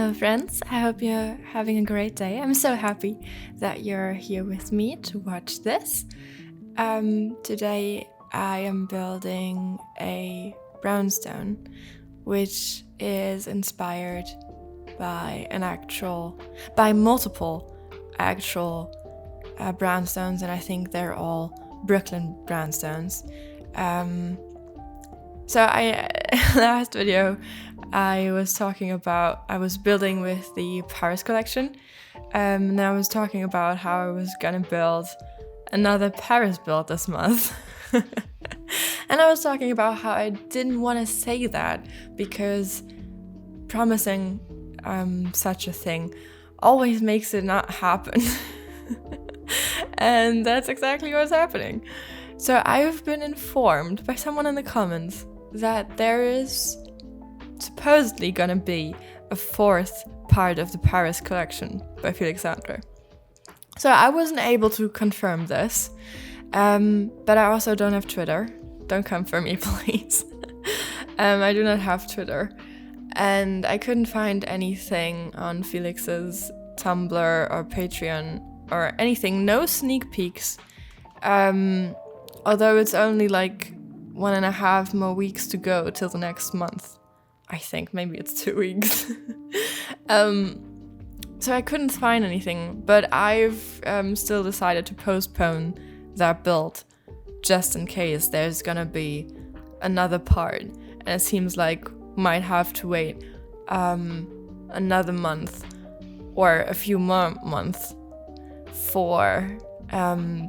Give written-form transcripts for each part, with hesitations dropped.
Hello friends, I hope you're having a great day. I'm so happy that you're here with me to watch this. Today I am building a brownstone, which is inspired by multiple actual brownstones, and I think they're all Brooklyn brownstones. Last video I was building with the Paris collection, and I was talking about how I was gonna build another Paris build this month. And I was talking about how I didn't want to say that because promising such a thing always makes it not happen. And that's exactly what's happening. So I've been informed by someone in the comments that there is supposedly gonna be a fourth part of the Paris collection by Felix. So I wasn't able to confirm this, but I also don't have Twitter. Don't come for me, please. I do not have Twitter, and I couldn't find anything on Felix's Tumblr or Patreon or anything. No sneak peeks. Although it's only like 1.5 more weeks to go till the next month. I think maybe it's 2 weeks. So I couldn't find anything, but I've still decided to postpone that build just in case there's gonna be another part, and it seems like might have to wait another month or a few more months for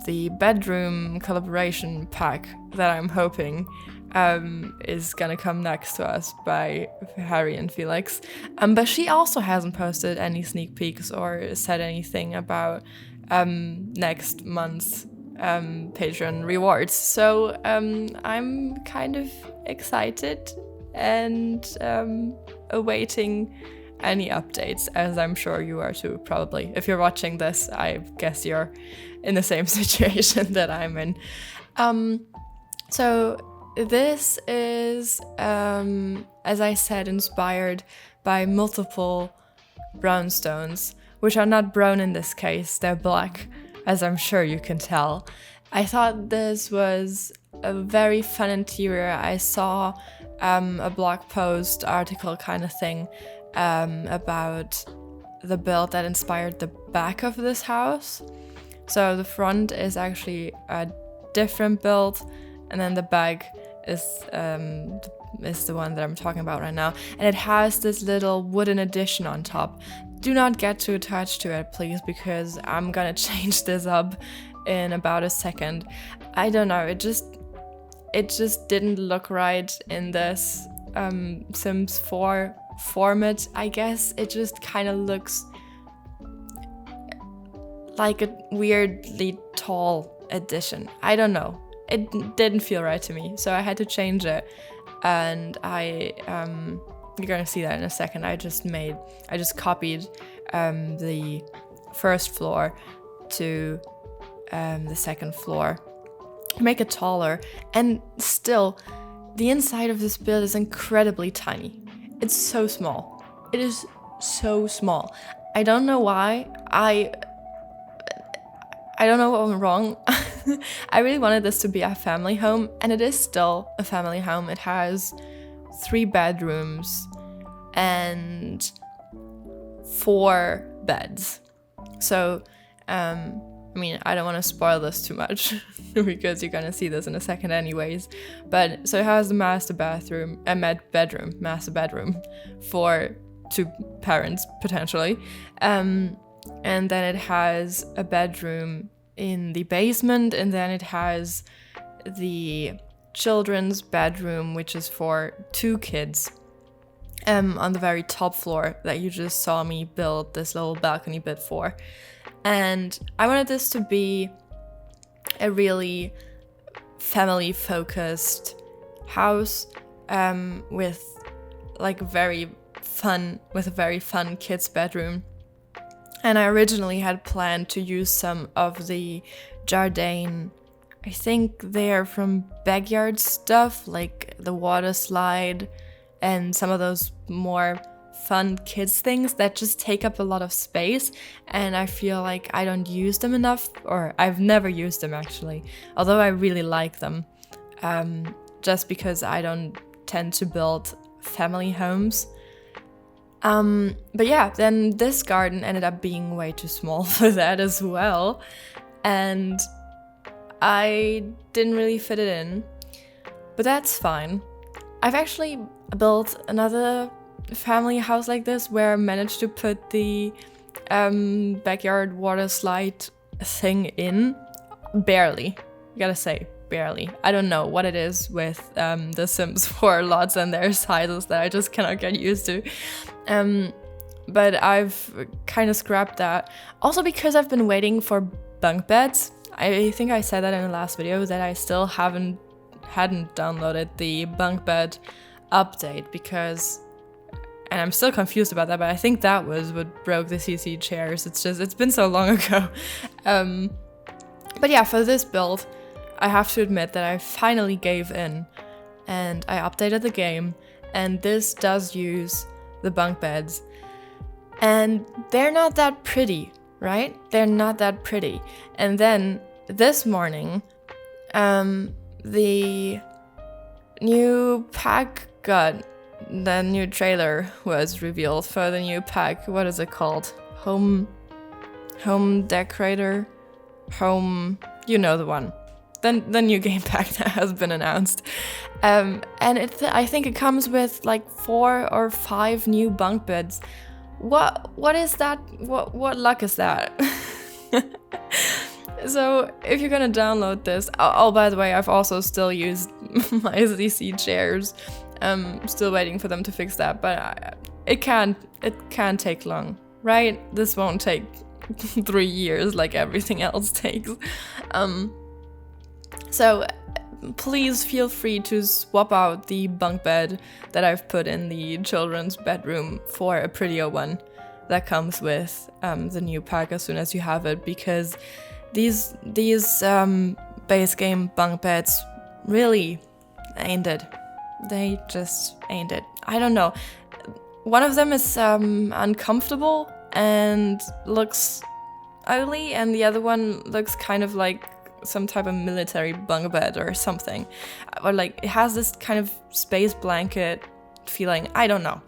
the bedroom collaboration pack that I'm hoping is gonna come next to us by Harry and Felix. But she also hasn't posted any sneak peeks or said anything about next month's Patreon rewards. So I'm kind of excited and awaiting any updates, as I'm sure you are too, probably. If you're watching this, I guess you're in the same situation that I'm in. So this is, as I said, inspired by multiple brownstones, which are not brown in this case, they're black, as I'm sure you can tell. I thought this was a very fun interior. I saw a blog post article kind of thing about the build that inspired the back of this house. So the front is actually a different build, and then the back is the one that I'm talking about right now. And it has this little wooden addition on top. Do not get too attached to it, please, because I'm gonna change this up in about a second. I don't know, it just didn't look right in this Sims 4 format, I guess. It just kind of looks like a weirdly tall addition. I don't know. It didn't feel right to me, so I had to change it. And you're gonna see that in a second. I just copied the first floor to the second floor, make it taller, and still, the inside of this build is incredibly tiny. It's so small. It is so small. I don't know why. I don't know what went wrong. I really wanted this to be a family home, and it is still a family home. It has 3 bedrooms and 4 beds. So, I don't want to spoil this too much because you're gonna see this in a second anyways. But so it has the master bedroom for 2 parents potentially. And then it has a bedroom in the basement, and then it has the children's bedroom, which is for 2 kids, on the very top floor that you just saw me build this little balcony bit for. And I wanted this to be a really family-focused house with a very fun kids' bedroom. And I originally had planned to use some of the Jardine, I think they're from Backyard stuff, like the water slide and some of those more fun kids things that just take up a lot of space, and I feel like I don't use them enough, or I've never used them actually, although I really like them, just because I don't tend to build family homes. But yeah, then this garden ended up being way too small for that as well, and I didn't really fit it in, but that's fine. I've actually built another family house like this where I managed to put the backyard water slide thing in. Barely. Gotta say, barely. I don't know what it is with The Sims 4 lots and their sizes that I just cannot get used to. But I've kind of scrapped that. Also because I've been waiting for bunk beds. I think I said that in the last video that I still hadn't downloaded the bunk bed update because, and I'm still confused about that, but I think that was what broke the CC chairs. It's been so long ago. But yeah, for this build, I have to admit that I finally gave in and I updated the game, and this does use the bunk beds, and they're not that pretty, right? They're not that pretty. And then this morning, the new pack the new trailer was revealed for the new pack. What is it called? Home decorator? You know the one. The new game pack that has been announced. And I think it comes with like 4 or 5 new bunk beds. What is that? What luck is that? So if you're gonna download this, oh by the way, I've also still used my ZC chairs. Still waiting for them to fix that, but it can't take long, right? This won't take 3 years like everything else takes. So please feel free to swap out the bunk bed that I've put in the children's bedroom for a prettier one that comes with the new pack as soon as you have it, because these base game bunk beds really ain't it. They just ain't it. I don't know. One of them is uncomfortable and looks ugly, and the other one looks kind of like some type of military bunk bed or something. Or like it has this kind of space blanket feeling. I don't know.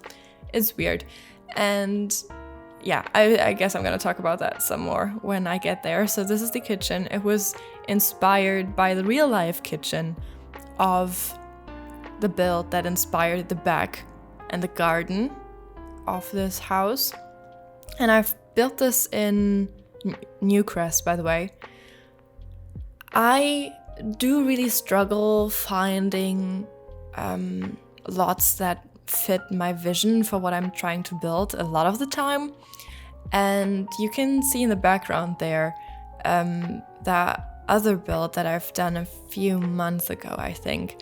It's weird. And yeah, I guess I'm gonna talk about that some more when I get there. So this is the kitchen. It was inspired by the real life kitchen of the build that inspired the back and the garden of this house. And I've built this in Newcrest, by the way. I do really struggle finding lots that fit my vision for what I'm trying to build a lot of the time. And you can see in the background there that other build that I've done a few months ago, I think.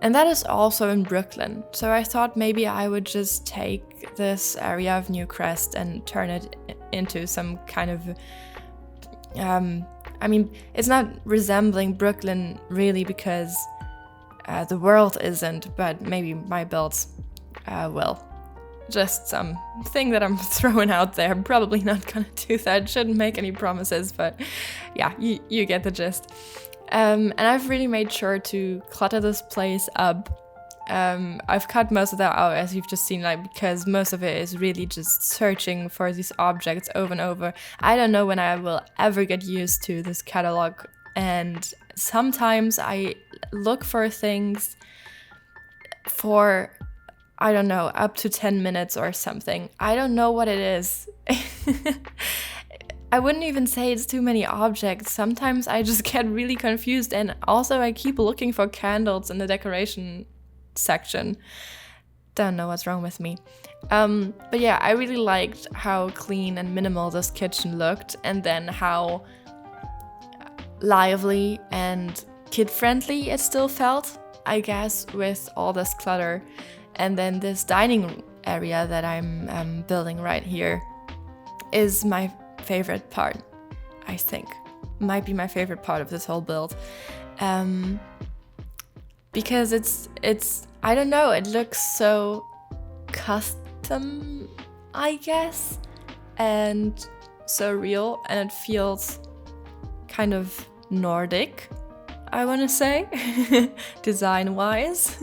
And that is also in Brooklyn. So I thought maybe I would just take this area of Newcrest and turn it into some kind of I mean, it's not resembling Brooklyn really because the world isn't, but maybe my builds will. Just some thing that I'm throwing out there. I'm probably not gonna do that. Shouldn't make any promises, but yeah, you get the gist. And I've really made sure to clutter this place up. I've cut most of that out, as you've just seen, like, because most of it is really just searching for these objects over and over. I don't know when I will ever get used to this catalog, and sometimes I look for things for, I don't know, up to 10 minutes or something. I don't know what it is. I wouldn't even say it's too many objects. Sometimes I just get really confused, and also I keep looking for candles in the decoration section. Don't know what's wrong with me. But yeah, I really liked how clean and minimal this kitchen looked, and then how lively and kid-friendly it still felt, I guess, with all this clutter. And then this dining area that I'm building right here is my favorite part, I think. Might be my favorite part of this whole build. Because it's I don't know, it looks so rhythm, I guess, and surreal, and it feels kind of Nordic, I want to say, design-wise.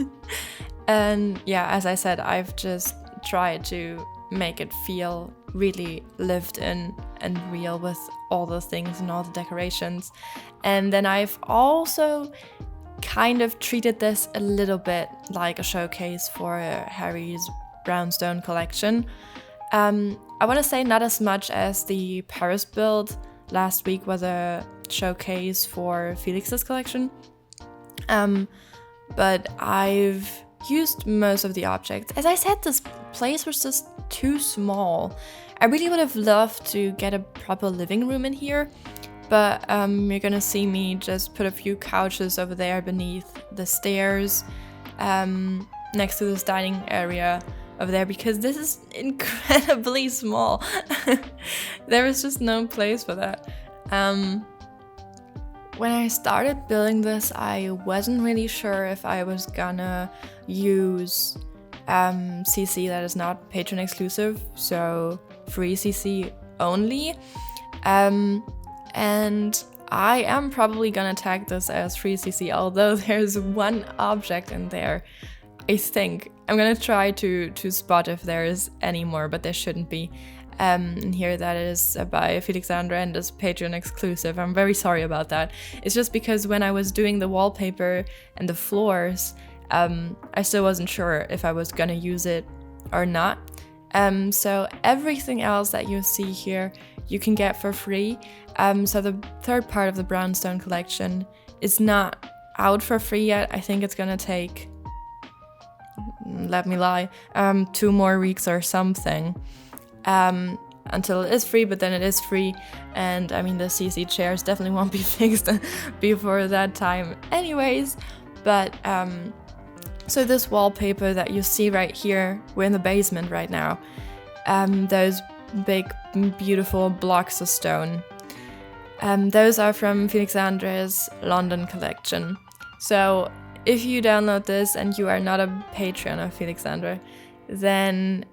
And yeah, as I said, I've just tried to make it feel really lived in and real with all the things and all the decorations. And then I've also kind of treated this a little bit like a showcase for Harry's brownstone collection. I want to say not as much as the Paris build last week was a showcase for Felix's collection. But I've used most of the objects. As I said, this place was just too small. I really would have loved to get a proper living room in here, but you're gonna see me just put a few couches over there beneath the stairs, next to this dining area over there, because this is incredibly small. There is just no place for that. When I started building this, I wasn't really sure if I was gonna use CC that is not patron exclusive, so free CC only. And I am probably gonna tag this as free CC, although there's one object in there. I think I'm gonna try to spot if there is any more, but there shouldn't be. In here that is by Felixandra and is Patreon exclusive. I'm very sorry about that. It's just because when I was doing the wallpaper and the floors, I still wasn't sure if I was gonna use it or not. So everything else that you see here, you can get for free. So the third part of the brownstone collection is not out for free yet. I think it's gonna take, let me lie, 2 more weeks or something. Until it is free, but then it is free, and I mean the CC chairs definitely won't be fixed before that time anyways. But so this wallpaper that you see right here, we're in the basement right now, those big beautiful blocks of stone, those are from Felixandra's London collection. So if you download this and you are not a patron of Felixandra, then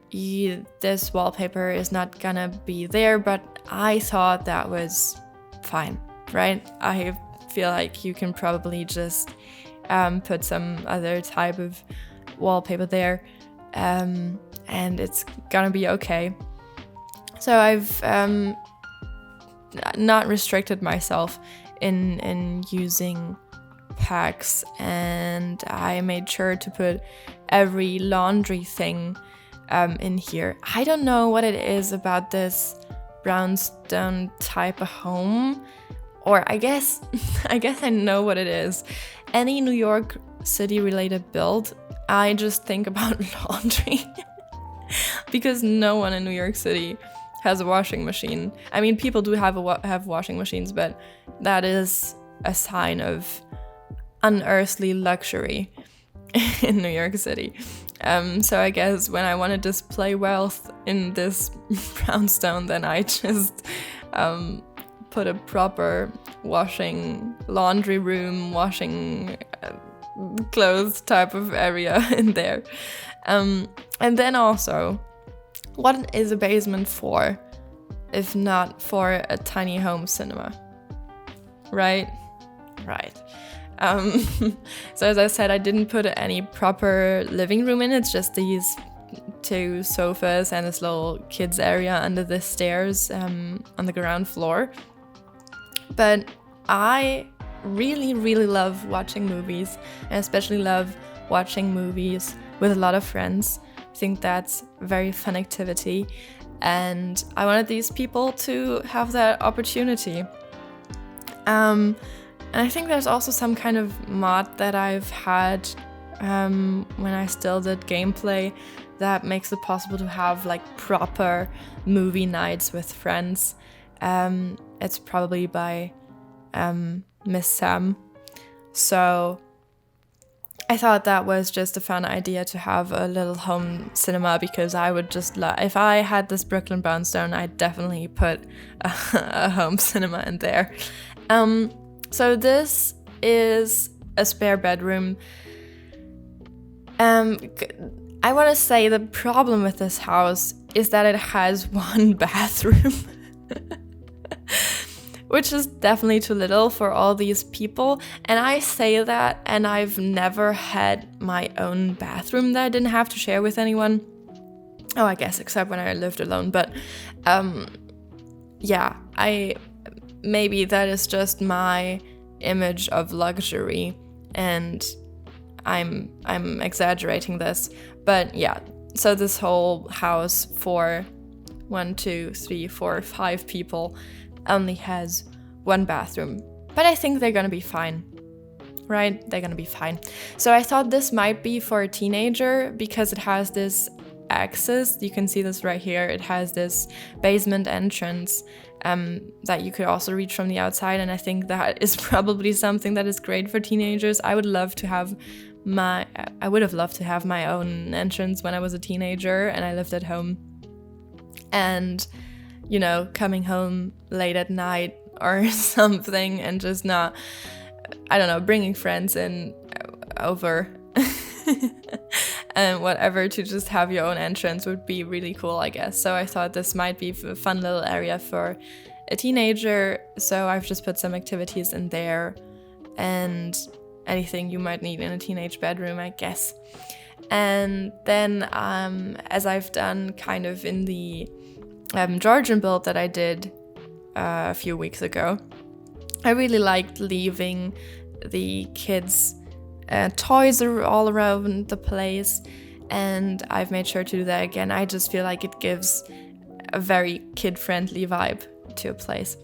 this wallpaper is not gonna be there, but I thought that was fine, right? I feel like you can probably just put some other type of wallpaper there, and it's gonna be okay. So I've not restricted myself in using packs, and I made sure to put every laundry thing in here. I don't know what it is about this brownstone type of home, or I guess I know what it is. Any New York City related build, I just think about laundry because no one in New York City has a washing machine. I mean, people do have washing machines, but that is a sign of unearthly luxury in New York City. So I guess when I want to display wealth in this brownstone, then I just put a proper washing laundry room, washing clothes type of area in there. And then also, what is a basement for if not for a tiny home cinema? Right? Right. So as I said, I didn't put any proper living room in. It's just these 2 sofas and this little kids area under the stairs on the ground floor. But I really, really love watching movies, and especially love watching movies with a lot of friends. I think that's a very fun activity, and I wanted these people to have that opportunity. And I think there's also some kind of mod that I've had when I still did gameplay that makes it possible to have like proper movie nights with friends. It's probably by Miss Sam. So I thought that was just a fun idea to have a little home cinema, because I would just if I had this Brooklyn brownstone, I'd definitely put a home cinema in there. So this is a spare bedroom. I want to say the problem with this house is that it has one bathroom, which is definitely too little for all these people. And I say that, and I've never had my own bathroom that I didn't have to share with anyone. Oh, I guess except when I lived alone. But yeah, maybe that is just my image of luxury, and I'm exaggerating this. But yeah, so this whole house for 1, 2, 3, 4, 5 people only has one bathroom. But I think they're gonna be fine, right? They're gonna be fine. So I thought this might be for a teenager because it has this access. You can see this right here. It has this basement entrance that you could also reach from the outside, and I think that is probably something that is great for teenagers. I would have loved to have my own entrance when I was a teenager and I lived at home. And, you know, coming home late at night or something and just not, I don't know, bringing friends in over and whatever to just have your own entrance would be really cool, I guess. So I thought this might be a fun little area for a teenager. So I've just put some activities in there and anything you might need in a teenage bedroom, I guess. And then as I've done kind of in the Georgian build that I did a few weeks ago, I really liked leaving the kids' toys are all around the place, and I've made sure to do that again. I just feel like it gives a very kid-friendly vibe to a place.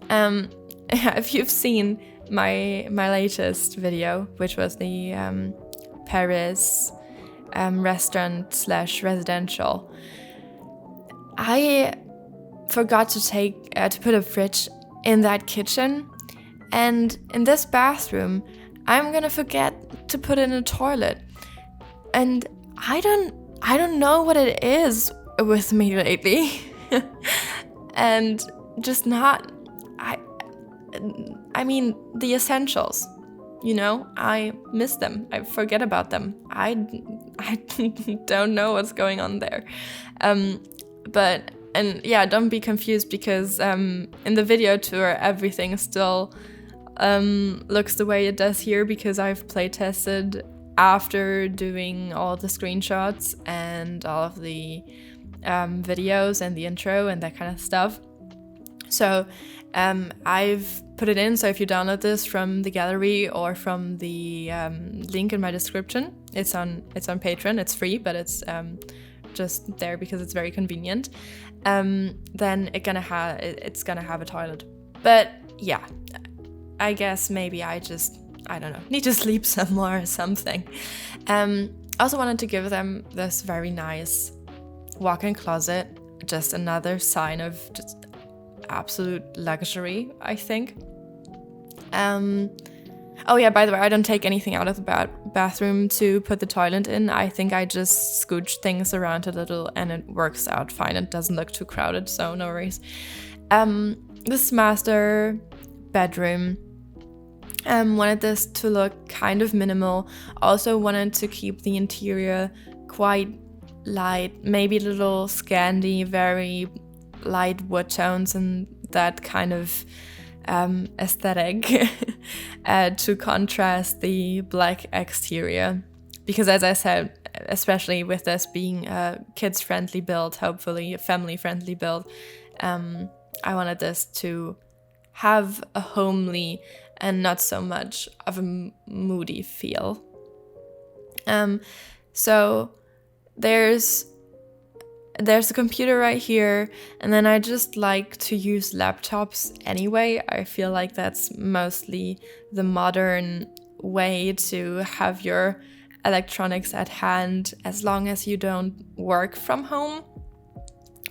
If you've seen my latest video, which was the Paris restaurant / residential, I forgot to put a fridge in that kitchen, and in this bathroom I'm gonna forget to put in a toilet, and I don't know what it is with me lately. And just not, I mean the essentials, you know, I miss them, I forget about them, I don't know what's going on there. And yeah, don't be confused because in the video tour everything still looks the way it does here because I've play tested after doing all the screenshots and all of the videos and the intro and that kind of stuff. So I've put it in, so if you download this from the gallery or from the link in my description, it's on Patreon, it's free, but it's just there because it's very convenient, then it's gonna have a toilet. But yeah, I guess maybe I don't know, need to sleep some more or something. I also wanted to give them this very nice walk-in closet, just another sign of just absolute luxury, I think. Oh yeah, by the way, I don't take anything out of the bathroom to put the toilet in. I think I just scooch things around a little and it works out fine. It doesn't look too crowded, so no worries. This master bedroom, wanted this to look kind of minimal. Also wanted to keep the interior quite light, maybe a little Scandi, very light wood tones and that kind of aesthetic to contrast the black exterior. Because as I said, especially with this being a kids-friendly build, hopefully a family-friendly build, I wanted this to have a homely and not so much of a moody feel. So there's a computer right here, and then I just like to use laptops anyway. I feel like that's mostly the modern way to have your electronics at hand as long as you don't work from home.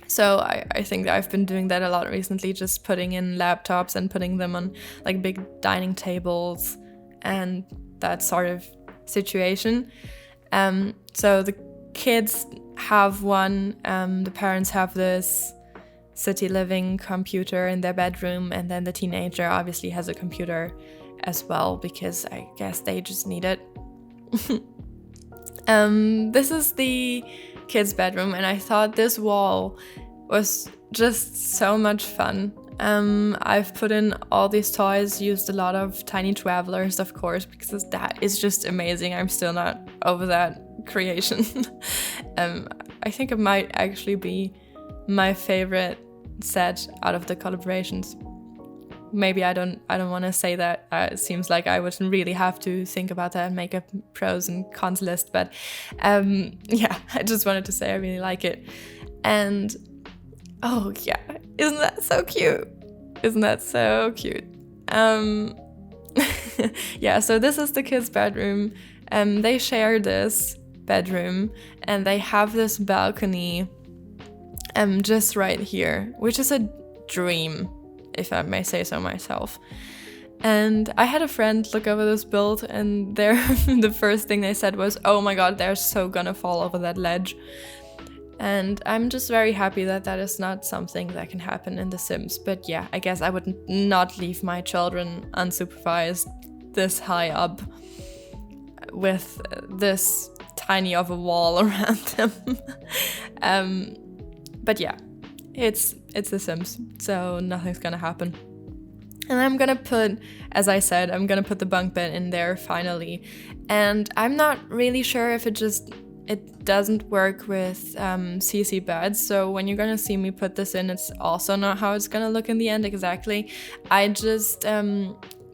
So I think I've been doing that a lot recently, just putting in laptops and putting them on like big dining tables and that sort of situation. So the kids have one, the parents have this city living computer in their bedroom, and then the teenager obviously has a computer as well because I guess they just need it. This is the kids' bedroom, and I thought this wall was just so much fun. I've put in all these toys, used a lot of tiny travelers, of course, because that is just amazing. I'm still not over that creation. I think it might actually be my favorite set out of the collaborations. Maybe I don't want to say that. It seems like I would really have to think about that and make a pros and cons list. But yeah, I just wanted to say I really like it. And oh yeah, isn't that so cute? Isn't that so cute? Yeah, so this is the kids' bedroom. They share this bedroom, and they have this balcony just right here, which is a dream, if I may say so myself. And I had a friend look over this build, and the first thing they said was, oh my god, they're so gonna fall over that ledge. And I'm just very happy that that is not something that can happen in The Sims. But yeah, I guess I would not leave my children unsupervised this high up with this tiny of a wall around them. But yeah, it's The Sims, so nothing's gonna happen. And I'm gonna put, as I said, I'm gonna put the bunk bed in there finally. And I'm not really sure if it doesn't work with CC beds, so when you're gonna see me put this in, it's also not how it's gonna look in the end exactly. I just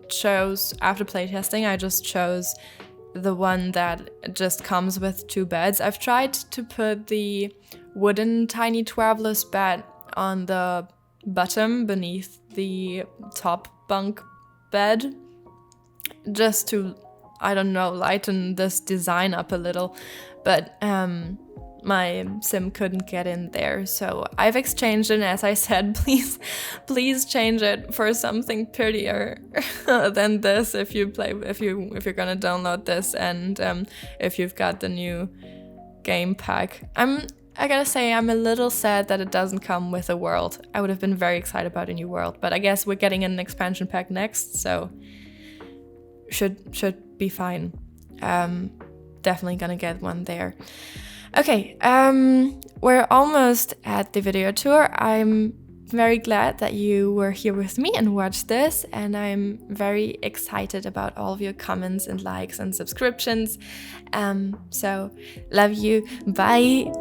chose, after playtesting, I just chose the one that just comes with 2 beds. I've tried to put the wooden tiny traveler's bed on the bottom beneath the top bunk bed, just to, I don't know, lighten this design up a little. But my sim couldn't get in there, so I've exchanged it. And as I said, please change it for something prettier than this if you're gonna download this, and if you've got the new game pack. I gotta say, I'm a little sad that it doesn't come with a world. I would have been very excited about a new world, but I guess we're getting an expansion pack next, so should be fine. Definitely gonna get one there. Okay, we're almost at the video tour. I'm very glad that you were here with me and watched this, and I'm very excited about all of your comments and likes and subscriptions. So love you, bye.